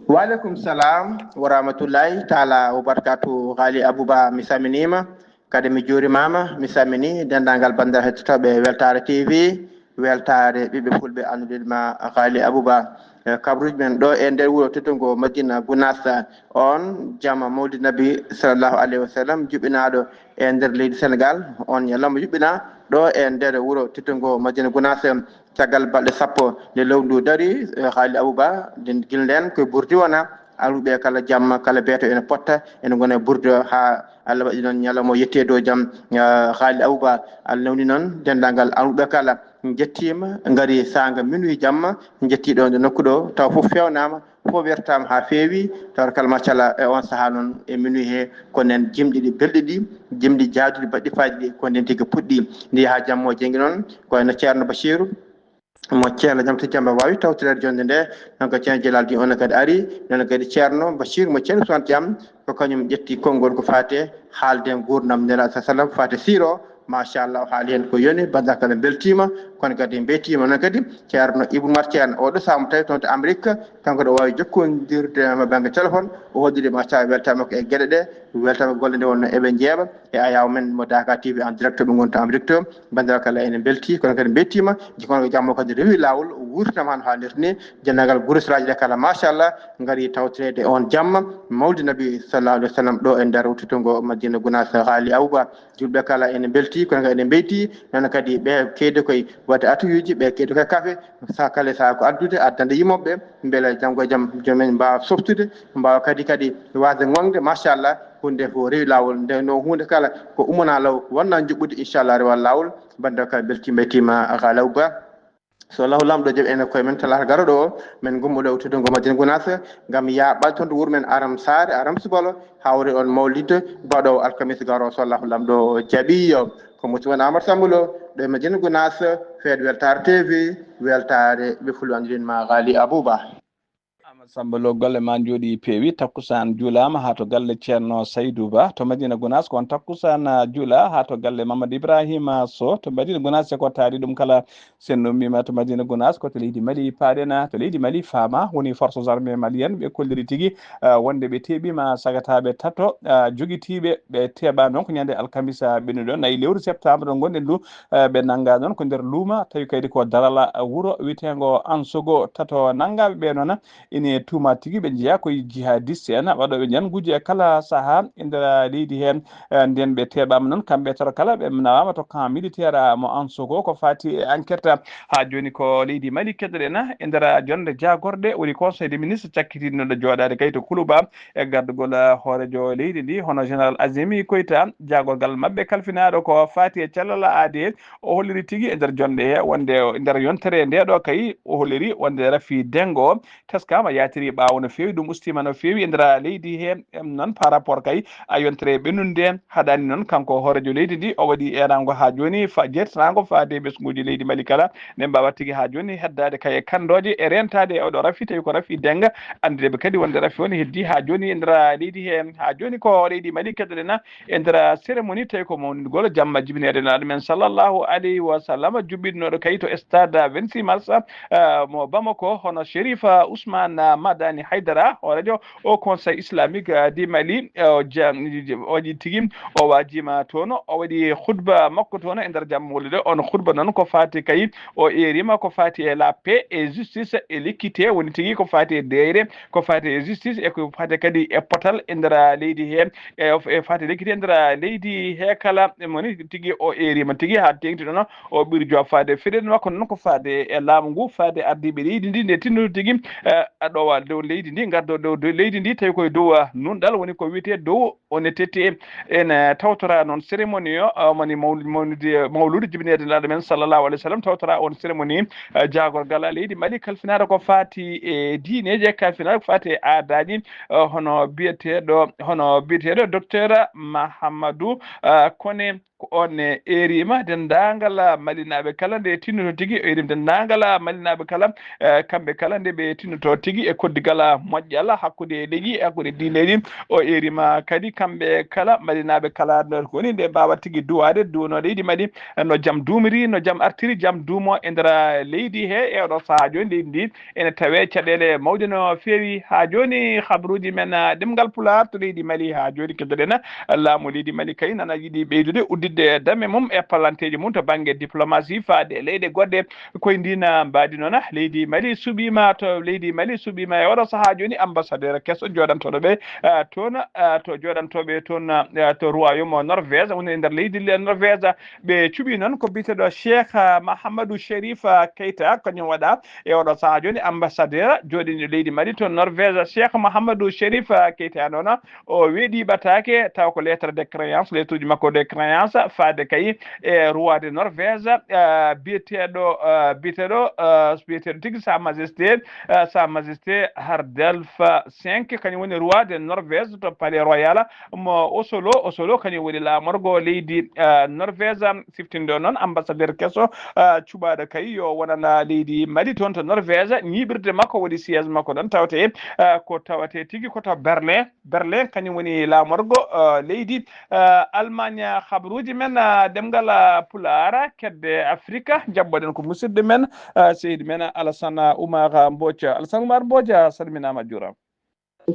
Waleykum salam wa rahmatullahi taala wa barakatuh. Ghali Abouba mi saminima kadi mi juurimama mi samini dendagal bandiraɓe hettotoɓe Weltare TV weltare ɓiɓɓe fulɓe anduɗenma Ghali Abouba kabruji men ɗo e nder wuuro teddungo Madina Gounass on jamma mawlid nabi sallllahu alayhi wa sallam juɓɓinaɗo e nder leydi Sénégal on ñalawma yuɓɓina ɗo e nder wuuro teddungo Madina Gounass caggal balɗe sappo nde lewru dari Ghali Abouba guilɗen koye ɓurdi wona aluɓe kala jamma kala beeto ene potta ene gona e ɓurde ha Allah waɗi noon ñalawma yette dow jaam Ghali Abouba Allah nawni noon dendagal aluɓe kala jettima gaari sanga minuit jamma jettiɗo nde nokku ɗo taw foof fewnama fof wertama ha feewi tawa kala machallah e on saaha noon e minuit he ko nen jimɗi ɗi belɗi ɗi jimɗi jaaduɗi baɗɗi faji ɗi ko nden tigui puɗɗi ndi ha jammo jengui noon koyno ceerno Bachirou mo ceerno jaam tijjamba wawi tawtirede jonde nde donc ceerno Djilaldi on kadi ari noon kadi ceerno Bachirou mo ceerno Ousmane Thiam ko kañum ƴetti konngol ko fate haalde gurdam nelaɗo sa sallam fate siro machallah o haali hen ko yoni bandal kala beltima kono kadi bettima noon kadi ceerno Ibou Mar Thiane oɗo saaha mo tawi toon to Amérique kanko ɗo wawi jokkodirde banggue téléphone o hoddiri machallah weltama ko e gueɗe ɗe weltama golle nde wonno eɓe jeeɓa e ayaw men mo Dakar TV en direct ɓe gonta Amérique to bandal kala ene belti kono kadi bettima jikono jammo kadi rewi lawol wurtama han haalirta ni dendagal gourosraji ɗe kala machallah gaari tawtirede on jamma mawlid nabi sallallahu alaihi wa sallam ɗo e nder wuttutungo Madina Gounass Ghali Abouba julɓe kala ene belti kono kadi ene beyti noon kadi ɓe keedi koye wadde atuyuji ɓe keedi koye café sa kala sa ko addude addande yimɓeɓe beele janggo e jaam jomumen mbawa softude mbawa kadi wasde gonga machallah hunde ko rewi lawol nde no hunde kala ko umana law wonna juɓɓude inchallah rewa lawol bande kala beltima Ghali Abouba so lahu lamɗo jooɓi ene koye men talata garoɗo o min gummuɗo wuttutungo Madina Gounass gam yaɓal toon to wuuro men Aram Sare Aram Subalo hawre on mawlid baɗowo alkamisa garo so lahu lamɗo jaaɓi ko musidɗo Amadou Samba Lo ɗo e Madina Gounass feede Weltare TV weltare ɓe fulɓe anduɗenma Ghali Abouba. Amadou Samba Lo golle ma jooɗi peewi takkusan juulama ha to galle ceerno Saydou Ba to Madina Gounass ko on takkusan juula ha to galle Mamadou Ibrahima Sow to Madina Gounass ko taari ɗum kala sen ummima to Madina Gounass ko to leydi Mali paaɗena to leydi Mali faama woni forces armées malienne ɓe kolliri tigui wonde ɓe teeɓima sagataɓe tato joguitiɓe ɓe teeɓa noon ko ñande alkamisa ɓennuɗo nayi lewru septembre ɗo gonɗen ndu ɓe nangga noon ko nder luuma tawi kaydi ko darala wuuro witego Ansogo tato nanggaɓe ɓe noon ine tuma tigui ɓe jeeya koye jihadiste en waɗoɓe ñanguji e kala saaha e nder leydi hen nden ɓe teeɓama noon kamɓe tato kala ɓe nawama to camp militaire mo Ansogo ko fati enquête ha joni ko leydi Mali keɗoɗen e nder jonde jagorɗe woni conseil des ministres cakkitiɗnoɗo joɗade kay to Koulouba e gardugol hoorejo leydi ndi hono général Azimi Koïta jagorgal mabɓe kalfinaɗo ko fati e cellal aade o holliri tigui e nder jonde he wonde e nder yontere ndeɗo kay o holliri wonde Rafi Dengo teskama yatiri ɓawo no fewi ɗum ustima no fewi e nder leydi he noon par rapport kay a yontere ɓennude haɗani noon kanko hoorejo leydi ndi o waɗi erango ha joni jettanago faade ɓesguji leydi Mali kala nden mbawa tigui ha joni heddade kay kandoje e rentade e oɗo Rafi tawi ko Rafi Denga andideɓe kadi wonde Rafi woni heddi ha joni e nder leydi he ha joni ko leydi Mali keɗoɗen e nder cérémonie tawi ko mawnidgol jamma jibinede no ɗumen sallllahu alayhi wa sallam juɓɓiɗnoɗo kay to stade 26 mars mo Bamako hono Chérif Ousmane Madani Haidara o radio au conseil islamique du Mali o tigim o wajima tono o wadi khutba makko tono e nder jammolide on khutba non ko fati kay o erima ko fati e la paix et justice et l'équité woni tigi ko fati e deyre ko fati e justice e ko fati kadi e potal e nder leydi he e fati l'équité e nder leydi he kala moni tigi o erima tigi ha tengti non o ɓuri jo fade fede makko non ko fade e laamu ngu fade ardiɓe leydi ndi nde tinnude tigi aɗowa dow leydi ndi gardo dow leydi ndi tawi koye dow nunɗal woni ko wiyete dow one tetti ene tawtora noon cérémonie o moni mawlude jibinede laɗo men sallllahu alayhi wa sallam tawtora on cérémonie jagorgal leydi Mali kalfinade ko fati e diineje kalfinade ko fati e aadaji hono biyeteɗo docteur Mahamadou Kone ko on erima dendagal malinaɓe kala nde tinnoto tigui erim dendagal malinaɓe kala kamɓe kala nde ɓe tinnoto tigui e koddigal moƴƴal hakkude leƴƴi e hakkude diineji o erima kadi kamɓe kala malinaɓe kala koni nde mbawa tigui duwade duwono leydi Mali no jaam duumiri no jaam artiri jaam duumo e nder leydi he e oɗo saaha joni leydi ndi ene tawe caɗele mawde no feewi ha joni habaruji men ɗemgal Pulaar to leydi Mali ha joni keddoɗen laamu leydi Mali kay nana yiiɗi ɓeydude uddidde dame mum e pallanteji mum to banggue diplomatie faade leyɗe goɗɗe koye ndina mbadi noon leydi Mali suɓima to leydi Mali suɓima e oɗo saaha joni ambassadeur kesso joɗantoɗo ɓe toon to joɗantoɓe toon to royaume Norvège woni e nder leydi Norvège ɓe cuɓi noon ko biteɗo Cheikh Mahamadou Chérif Keita kañum waɗa e oɗo saaha joni ambassadeur joɗini leydi Mali to Norvège Cheikh Mahamadou Chérif Keita noon o weeɗi ɓatake taw ko lettre de créance lettre uji makko de créance faade kay e roi de Norvège biyeteɗo tigui sa majesté Hardelfa 5 kañum woni roi de Norvège to palais royal mo Oslo kañum woni lamorgo leydi Norvège siftindo noon ambassadeur kesso cuɓaɗo kay yo wonana leydi Mali toon to Norvège ñiɓirde makko waɗi siège makko ɗon tawte ko tawate tigui koto Berlin kañum woni lamorgo leydi Allemagne habaruji men demgal Pulaar kedde Afrique jabboɗen ko musidɗo men seydi men Alassane Oumar Mbodj salminama juurama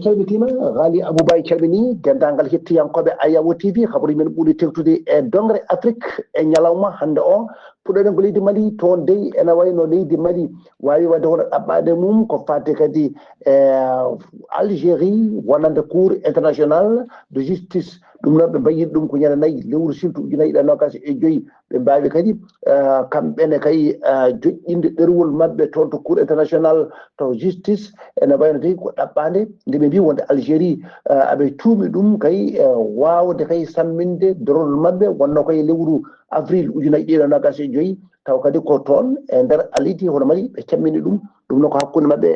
calmitima Ghali Abouba calmini dendagal hettiyankoɓe Ayawo TV habaru men ɓuuri tengtude e dongre Afrique e ñalawma hande o puɗɗoɗen ko leydi Mali toon dey ene wayno leydi Mali wawi wadde hono ɗaɓɓade mum ko fadde kadi Algérie wonande cour international de justice ɗum noon ɓe mbayiɗi ɗum ko ñande nayyi lewru siltu ujunnayi ɗiɗi nogas e joyyi ɓe mbawi kadi kamɓene kay joƴƴinde ɗerwol mabɓe toon to cour international to justice ene wayno tawi ko ɗaɓɓade nde ɓe mbi wonde Algérie aɓe tuumi ɗum kay wawde kay samminde dorol mabɓe wonno koye lewru avril ujunnayi ɗiɗi nogas e joyyi taw kadi ko toon e nder leydi hono Mali ɓe cammini ɗum noon ko hakkude mabɓe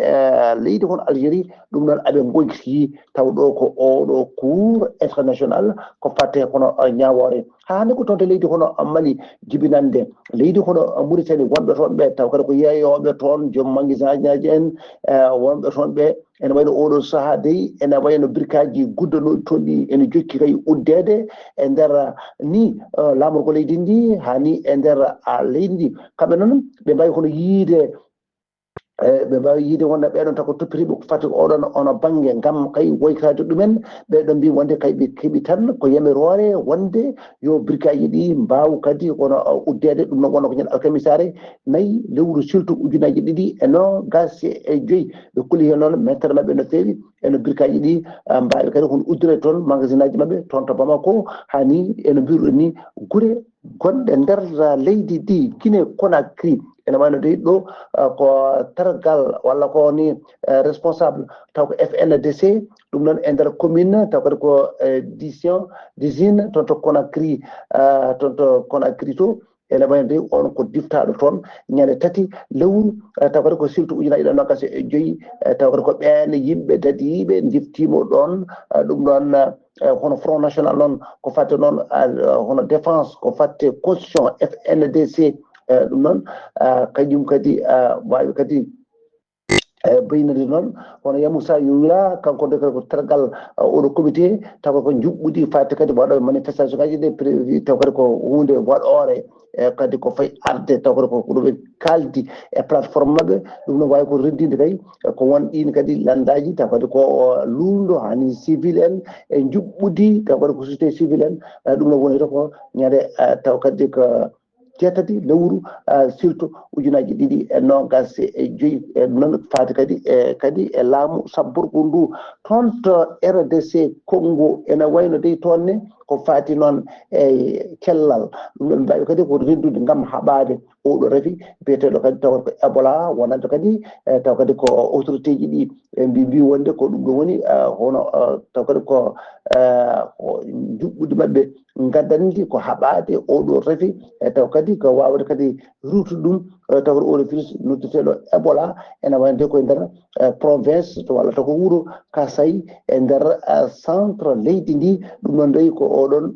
leydi hono Algérie ɗum noon aɓe gonki taw ɗo ko oɗo cour international ko fatte kono ñawore ha hande ko toon to leydi hono Mali jibinande leydi hono Mauritanie wonɓe toon ɓe taw kadi ko yeeyoɓe toon joom magasin aji en wonɓe toon ɓe ene wayno oɗo saaha dey ene wayno birkaji guddanoɗi toon ɗi ene jokki kay uddede e nder ni lamorgo leydi ndi hani e nder leydi ndi kamɓe noon ɓe mbawi kono yiide ɓe mbawi yiide wonno ɓeɗon taw ko toppitiɓe ko fati oɗon ono banggue gam kay woykade ɗumen ɓeɗon mbi wonde kay ɓe keeɓi tan ko yamirore wonde yo brikaji ɗi mbaw kadi kono uddede ɗum noon wonno ko ñande alkamisare nayyi lewru siltu ujunnaji ɗiɗi e nogas e joyyi ɓe kuuli hen noon mettere mabɓe no feewi eno brikaji ɗi mbawi kadi kono uddire toon magasin aji mabɓe toon to Bamako hani eno mbiruɗo ni guure gonɗe nder leydi ndi Guinée Conakry ene wayno de ɗo ko targal walla ko ni responsable taw ko FNDC ɗum noon e nder commune taw kadi ko d'usine toon to Conakry to ene wayno de on ko diftaɗo toon ñande tati lewru taw kadi ko siltu ujunnayi ɗiɗi nogas e joyyi taw kadi ko ɓen yimɓe dadiɓe diftimo ɗon ɗum ɗon hono Front National noon ko fatte noon hono défense ko fatte constitution FNDC ɗum noon kañum kadi wawi kadi baynade noon hono Yamoussa Yowila kanko de ko targal oɗo comité taw ko juɓɓudi fatte kadi waɗo manifestation ngaji ɗe prévu taw kadi ko hunde waɗore kadi ko fayi arde taw ko ɗum ɓe kaldi e plateforme maɓɓe ɗum no wawi ko reddinde kay ko won ɗin kadi landaji taw kadi ko luundo hani civil en e juɓɓudi taw kadi ko société civil en ɗum no woni to ko ñande taw kadi ko jeetati lewru surtout ujunaji ɗiɗi e nogas e joyi e noon faati kadi e laamu sabborgo ndu toon to RDC Congo ene wayno dey toon ne ko faati noon e kellal ɗum ɗon mbawi kadi ko reddude gam haɓade oɗo rafi biyeteɗo kadi taw ko Ebola wonande kadi taw kadi ko autorité ji ɗi mbi wonde ko ɗum ɗo woni hono taw kadi ko juɓɓude mabɓe gaddandi ko haɓade oɗo rafi taw kadi ko wawde kadi rutude ɗum taw kadi oɗo virus nodduteɗo Ebola ene wayde koye nder province to walla taw ko wuuro Kasai e nder centre leydi ndi ɗum noon dayi ko oɗon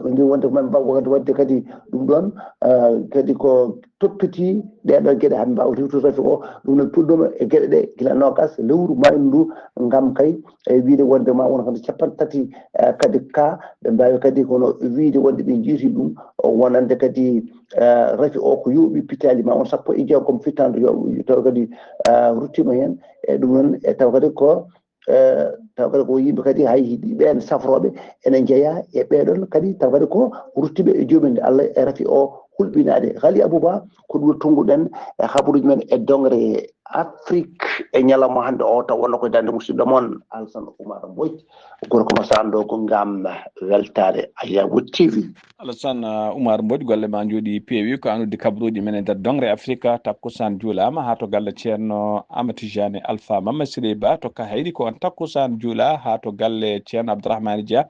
ndi wonde ko mbawi wadde kadi ɗum ɗon kadi ko toppiti ɗeɗon gueɗe han mbawa riwtude rafi o ɗum noon puɗɗoma e gueɗe ɗe gila nogas lewru maydu ndu gam kay e wiide wonde ma wona kadi 30 kadi ka ɓe mbawi kadi kono wiide wonde ɓe jiiti ɗum wonande kadi rafi o ko yooɓi pitali ma on 16 comme fittande taw kadi ruttima hen e ɗum noon e taw kadi ko taw kadi ko yimɓe kadi hay ɓen safroɓe ene jeeya e ɓeɗon kadi taw kadi ko ruttiɓe e jomum Allah e rafi o hulɓinade Ghali Abouba ko ɗum tonguɗen e habaruji men e dongre Afrique e ñalawma hande o taw wonno koye dande musidɗo moon Alassane Oumar Mbodj gorko mo sando ko gam weltare Ayawu TV. Alassane Oumar Mbodj golle ma jooɗi peewi ko andude kabaruji men e nder dongre Afrique takkusan juulama ha to galle ceerno Amadou Tidiane Alpha Mama Sidey Ba to ka hayri ko on takkusan juula ha to galle ceerno Abdourahmane Dia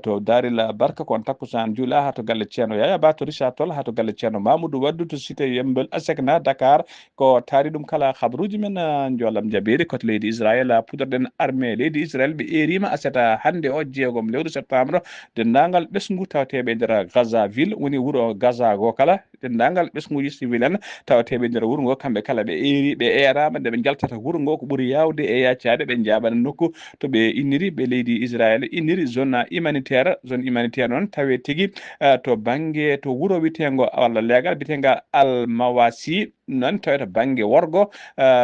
to Daril Barka ko on takkusan juula ha to galle ceerno Yaya Ba to Richard Toll ha to galle ceerno Mamoudou Waddu to cité Yembel Asekna Dakar ko taari ɗum kala habaruji men jolam jaɓede koto leydi Israël puɗorɗen armée leydi Israël ɓe erima aseta hande o 6 lewru septembre dendagal ɓesgu tawateɓe nder Gaza ville woni wuuro Gaza go kala dendagal ɓesguji civil en tawateɓe nder wuuro ngo kamɓe kala ɓe eri ɓe erama nde ɓe jaltata wuuro ngo ko ɓuuri yawde e yaccade ɓe jaɓana nokku to ɓe inniri ɓe leydi Israël inniri zone humanitaire noon tawe tigui to banggue to wuuro witego walla leegal bitenga Al Mawasi non tawata banggue worgo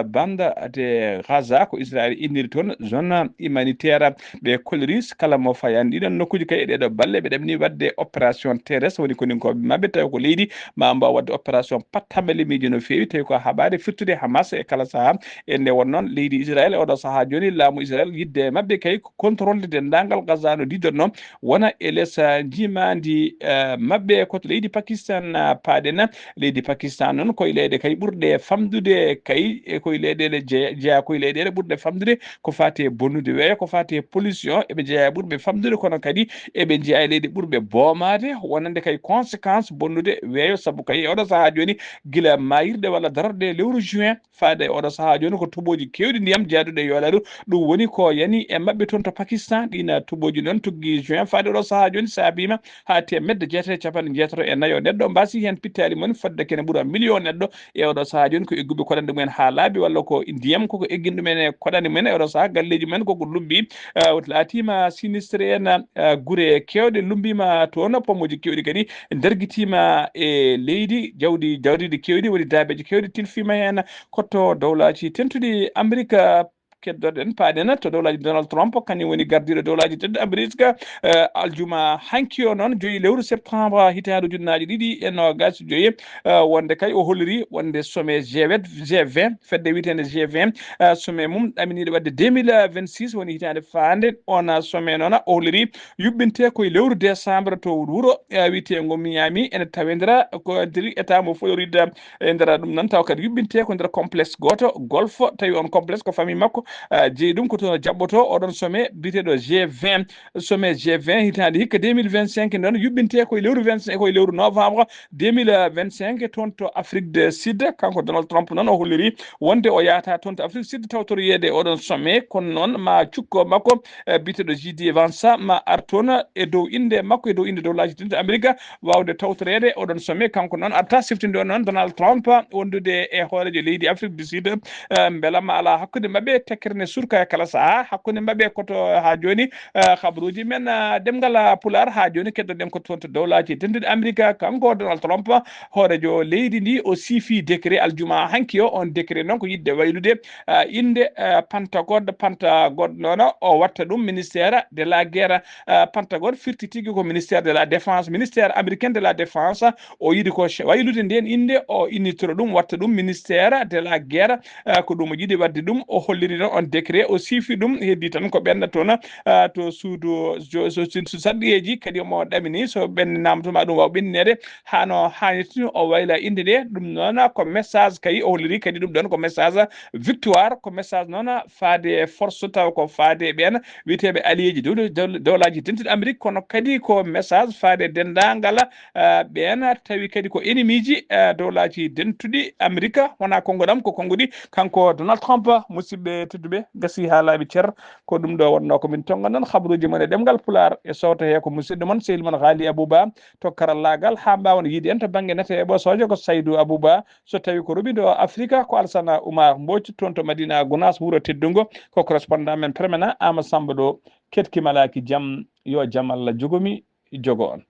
banda de Gaza ko Israël inniri toon zone humanitaire ɓe kolris kala mo fayandi ɗiɗon nokkuji kay ɗeɗo balle ɓe ɗemni wadde opération terrestre woni koni ko mabɓe tawi ko leydi ma mbawa wadde opération pattamele miiji no fewi tawi ko haɓade firtude Hamas e kala saaha e nde won noon leydi Israël oɗo saaha joni laamu Israël yidde mabɓe kay contrôle dendagal Gaza no didotno wona e less jimadi mabɓe koto leydi Pakistan paaɗena leydi Pakistan noon koye leyɗe kay ɓurɗe famdude kay koye leyɗele jeeya koye leyɗele ɓurɗe famdude ko fati bonnude weeyo ko fati pollution eɓe jeeya ɓurɓe famdude kono kadi eɓe jeeya e leydi ɓurɓe boomade wonande kay conséquence bonnude weeyo saabu kay oɗo saaha joni guila mayirɗe walla darorde lewru juin faade oɗo saaha joni ko tuboji kewɗi ndiyam jaaduɗe yoolaɗo ɗum woni ko yani e mabɓe toon to Pakistan ɗina tuboji noon tugui juin faade oɗo saaha joni saabima ha temedde 694 neɗɗo mbasi hen pittali mon fodde kene ɓuura million neɗɗo e oɗo saaha joni ko egguɓe koɗande mumen ha laaɓi walla ko ndiyam koko eggin ɗumen e koɗande mumen e oɗo saaha galleji men koko lumbi laatima sinistré en guure kewɗe lumbima toon pommoji kewɗi kadi derguitima e leydi jawdidi kewɗi woni daabeji kewɗi tilfima hen kotto dowlaji tentuɗi Amérique keddoɗen paaɗen to dowlaji Donald Trump kañum woni gardiɗo dowlaji tedduɗo Amérique aljuma hanki o noon 2 lewru septembre hitande ujunnaje ɗiɗi e nogas joyi wonde kay o holliri wonde sommet G20 fedde witende G20 sommet mum ɗaminiɗo wadde 2026 woni hitande fande on sommet noon o holliri yuɓɓinte koye lewru décembre to wuuro witego Miami ene tawedira ko ntiri état mo Floride e nder ɗum noon taw kadi yuɓɓinte ko nder complexe goto golf tawi on complexe ko famille makko jeeyi ɗum ko to jaɓɓoto oɗon sommet biteɗo G20 sommet G20 hitande hikka 2025 noon yuɓɓinte koye lewru 25 koye lewru novembre 2025 toon to Afrique du Sud kanko Donald Trump noon o holliri wonde o yahata toon to Afrique du Sud tawtoriyede oɗon sommet kono noon ma cukko makko biteɗo JD Vance ma ar toon e dow inde makko e dow inde dowlaji tedduɗo Amérique wawde tawtorede oɗon sommet kanko noon arta siftinde on noon Donald Trump wondude e hoorejo leydi Afrique du Sud beelama ala hakkude mabɓe fekkere surka kala sa hakkunde mabbe koto ha joni khabruji men demgal pular ha joni keddo den ko tonto dawlaji dendude America kanko Donald Trump horejo leydi ndi o sifi décret aljuma hanki o on décret non ko yidde waylude inde Pantagone nono o watta dum ministère de la guerre Pantagone firti tigi ko ministère de la défense ministère américain de la défense o yidi ko waylude den inde o initro dum watta dum ministère de la guerre ko dum yidi wadde dum o holliri on décret o sifi dum heddi tan ko benda tona to suudu so saddiyeji kadi mo damini so ben namtuma dum waw bennede hano haniti o wayla inde de dum nona ko message kay o holliri kadi dum don ko message victoire ko message nona faade force taw ko faade ben witebe alliéji dawlaji tentude Amérique kono kadi ko message faade dendangal ben tawi kadi ko enemiji dawlaji dentudi Amérique wana kongodam ko kongodi kanko Donald Trump musibbe tudube gasi halabi cer ko dum do wonno ko min tonga non khabruji mon demgal pular e sawta he ko musiddo mon seyil mon Ghali Abouba to karallagal ha bawon yidi en to bangi nete bo sojo ko Saydou Abouba so tawi ko rubido Afrika ko Alsana Oumar Mbodj tonto Madina Gounass wuro teddungo ko correspondant men permanent Ama Samba do ketki malaki jam yo jam Allah jogomi jogo on